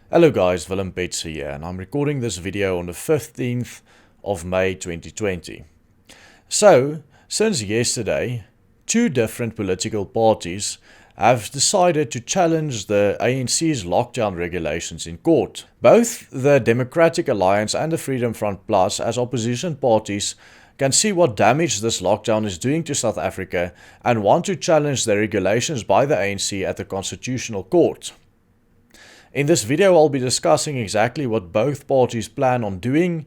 Hello guys, Willem Petzer here, and I'm recording this video on the 15th of May 2020. So, since yesterday, two different political parties have decided to challenge the ANC's lockdown regulations in court. Both the Democratic Alliance and the Freedom Front Plus, as opposition parties, can see what damage this lockdown is doing to South Africa and want to challenge the regulations by the ANC at the Constitutional Court. In this video, I'll be discussing exactly what both parties plan on doing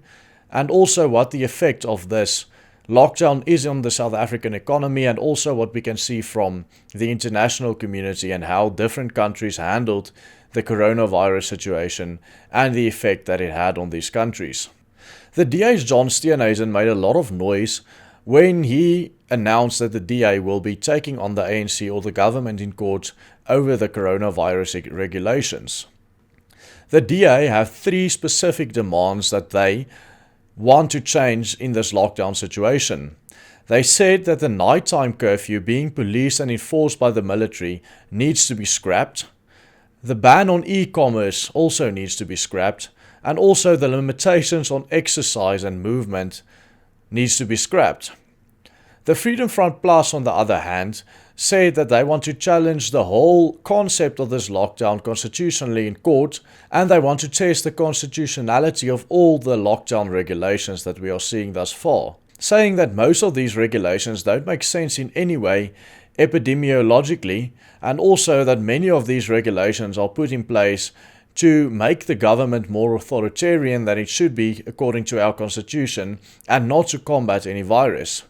and also what the effect of this lockdown is on the South African economy, and also what we can see from the international community and how different countries handled the coronavirus situation and the effect that it had on these countries. The DA's John Steenhuisen made a lot of noise when he announced that the DA will be taking on the ANC or the government in court over the coronavirus regulations. The DA have three specific demands that they want to change in this lockdown situation. They said that the nighttime curfew being policed and enforced by the military needs to be scrapped. The ban on e-commerce also needs to be scrapped. And also the limitations on exercise and movement needs to be scrapped. The Freedom Front Plus, on the other hand, said that they want to challenge the whole concept of this lockdown constitutionally in court, and they want to test the constitutionality of all the lockdown regulations that we are seeing thus far, saying that most of these regulations don't make sense in any way epidemiologically, and also that many of these regulations are put in place to make the government more authoritarian than it should be according to our constitution, and not to combat any virus.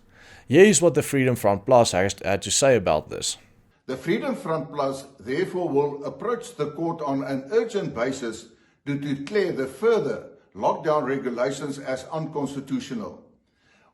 Here's what the Freedom Front Plus had to say about this. The Freedom Front Plus therefore will approach the court on an urgent basis to declare the further lockdown regulations as unconstitutional.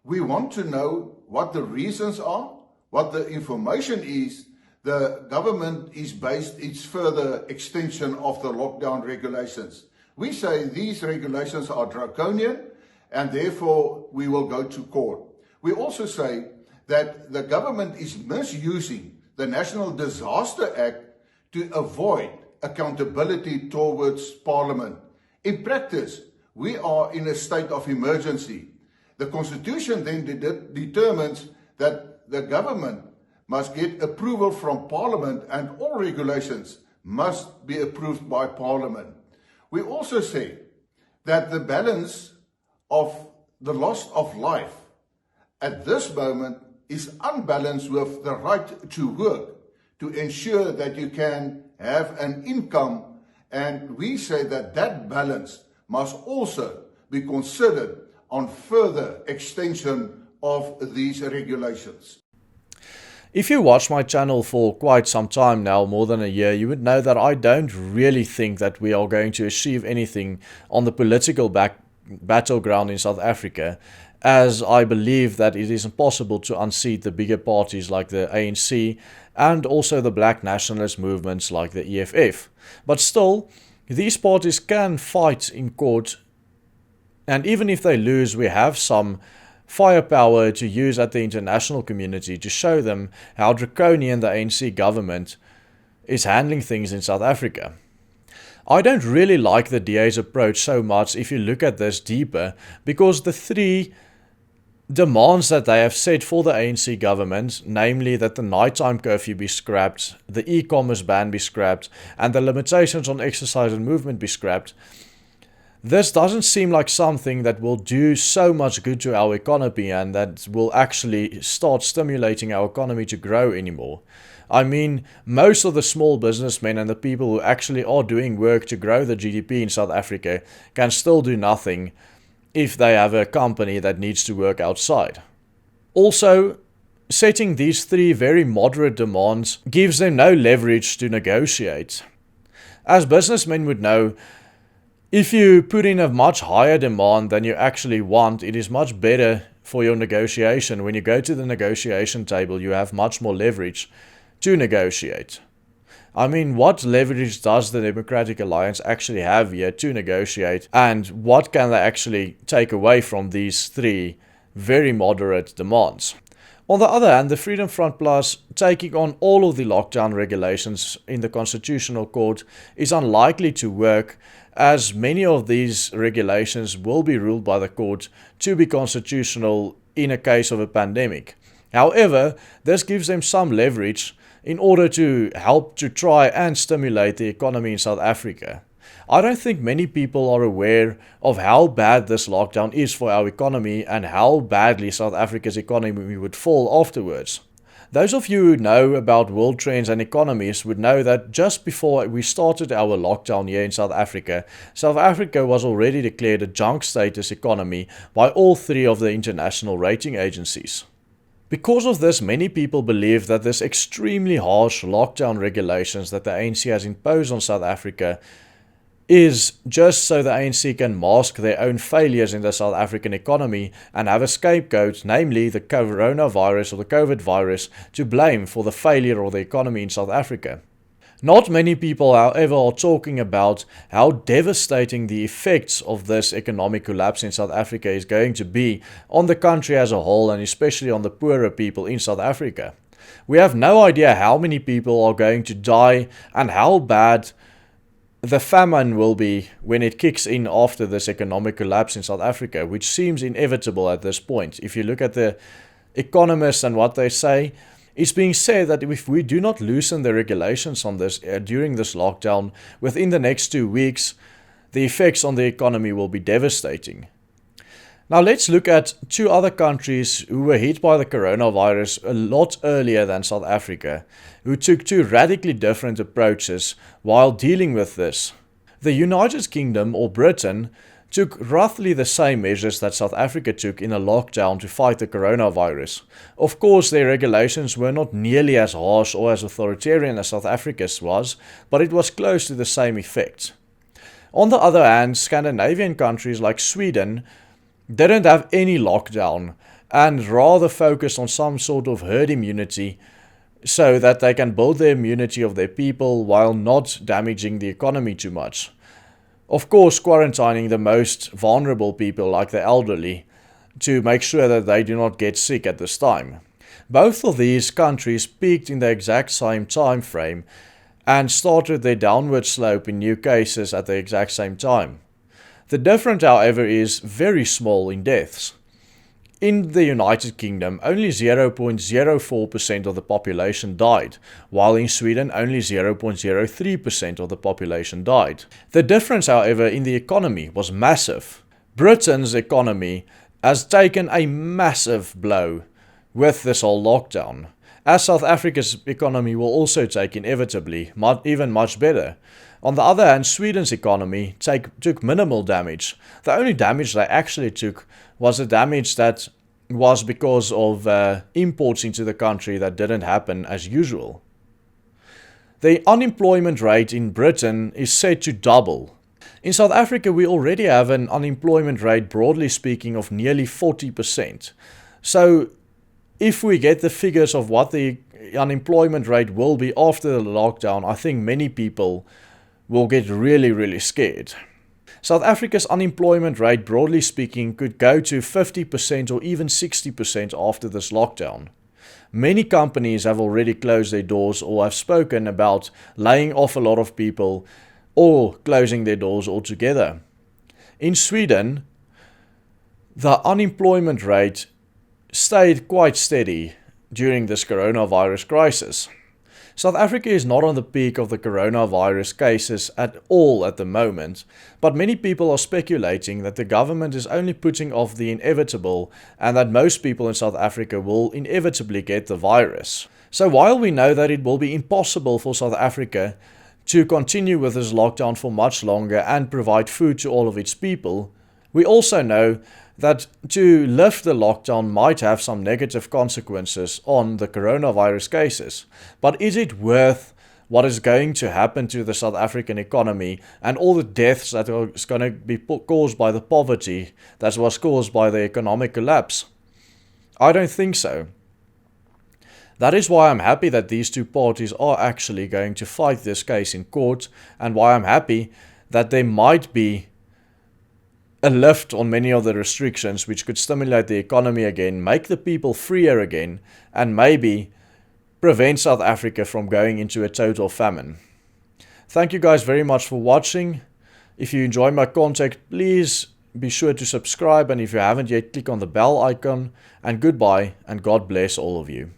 We want to know what the reasons are, what the information is the government is based its further extension of the lockdown regulations. We say these regulations are draconian and therefore we will go to court. We also say that the government is misusing the National Disaster Act to avoid accountability towards Parliament. In practice, we are in a state of emergency. The Constitution then determines that the government must get approval from Parliament and all regulations must be approved by Parliament. We also say that the balance of the loss of life at this moment is unbalanced with the right to work, to ensure that you can have an income, and we say that that balance must also be considered on further extension of these regulations. If you watch my channel for quite some time now, more than a year, you would know that I don't really think that we are going to achieve anything on the political battleground in South Africa, as I believe that it is impossible to unseat the bigger parties like the ANC and also the black nationalist movements like the EFF. But still, these parties can fight in court, and even if they lose, we have some firepower to use at the international community to show them how draconian the ANC government is handling things in South Africa. I don't really like the DA's approach so much if you look at this deeper, because the three demands that they have set for the ANC government, namely that the nighttime curfew be scrapped, the e-commerce ban be scrapped, and the limitations on exercise and movement be scrapped, this doesn't seem like something that will do so much good to our economy and that will actually start stimulating our economy to grow anymore. I mean, most of the small businessmen and the people who actually are doing work to grow the GDP in South Africa can still do nothing if they have a company that needs to work outside. Also, setting these three very moderate demands gives them no leverage to negotiate. As businessmen would know, if you put in a much higher demand than you actually want, it is much better for your negotiation. When you go to the negotiation table, you have much more leverage to negotiate. I mean, what leverage does the Democratic Alliance actually have here to negotiate, and what can they actually take away from these three very moderate demands? On the other hand, the Freedom Front Plus taking on all of the lockdown regulations in the Constitutional Court is unlikely to work, as many of these regulations will be ruled by the court to be constitutional in a case of a pandemic. However, this gives them some leverage in order to help to try and stimulate the economy in South Africa. I don't think many people are aware of how bad this lockdown is for our economy and how badly South Africa's economy would fall afterwards. Those of you who know about world trends and economies would know that just before we started our lockdown here in South Africa was already declared a junk status economy by all three of the international rating agencies. Because of this, many people believe that this extremely harsh lockdown regulations that the ANC has imposed on South Africa is just so the ANC can mask their own failures in the South African economy and have a scapegoat, namely the coronavirus or the COVID virus, to blame for the failure of the economy in South Africa. Not many people, however, are talking about how devastating the effects of this economic collapse in South Africa is going to be on the country as a whole, and especially on the poorer people in South Africa. We have no idea how many people are going to die and how bad the famine will be when it kicks in after this economic collapse in South Africa, which seems inevitable at this point. If you look at the economists and what they say, it's being said that if we do not loosen the regulations on this during this lockdown within the next 2 weeks, the effects on the economy will be devastating. Now let's look at two other countries who were hit by the coronavirus a lot earlier than South Africa, who took two radically different approaches while dealing with this. The United Kingdom, or Britain, took roughly the same measures that South Africa took in a lockdown to fight the coronavirus. Of course, their regulations were not nearly as harsh or as authoritarian as South Africa's was, but it was close to the same effect. On the other hand, Scandinavian countries like Sweden didn't have any lockdown and rather focused on some sort of herd immunity so that they can build the immunity of their people while not damaging the economy too much. Of course, quarantining the most vulnerable people like the elderly to make sure that they do not get sick at this time. Both of these countries peaked in the exact same time frame and started their downward slope in new cases at the exact same time. The difference, however, is very small in deaths. In the United Kingdom, only 0.04% of the population died, while in Sweden only 0.03% of the population died. The difference, however, in the economy was massive. Britain's economy has taken a massive blow with this whole lockdown, as South Africa's economy will also take inevitably, even much better. On the other hand, Sweden's economy took minimal damage. The only damage they actually took was the damage that was because of imports into the country that didn't happen as usual. The unemployment rate in Britain is set to double. In South Africa, we already have an unemployment rate, broadly speaking, of nearly 40%. So if we get the figures of what the unemployment rate will be after the lockdown, I think many people will get really, really scared. South Africa's unemployment rate, broadly speaking, could go to 50% or even 60% after this lockdown. Many companies have already closed their doors or have spoken about laying off a lot of people or closing their doors altogether. In Sweden, the unemployment rate stayed quite steady during this coronavirus crisis. South Africa is not on the peak of the coronavirus cases at all at the moment, but many people are speculating that the government is only putting off the inevitable and that most people in South Africa will inevitably get the virus. So while we know that it will be impossible for South Africa to continue with this lockdown for much longer and provide food to all of its people, we also know that to lift the lockdown might have some negative consequences on the coronavirus cases. But is it worth what is going to happen to the South African economy and all the deaths that are going to be caused by the poverty that was caused by the economic collapse? I don't think so. That is why I'm happy that these two parties are actually going to fight this case in court, and why I'm happy that there might be a lift on many of the restrictions, which could stimulate the economy again, make the people freer again, and maybe prevent South Africa from going into a total famine. Thank you guys very much for watching. If you enjoy my content, please be sure to subscribe, and if you haven't yet, click on the bell icon. And goodbye, and God bless all of you.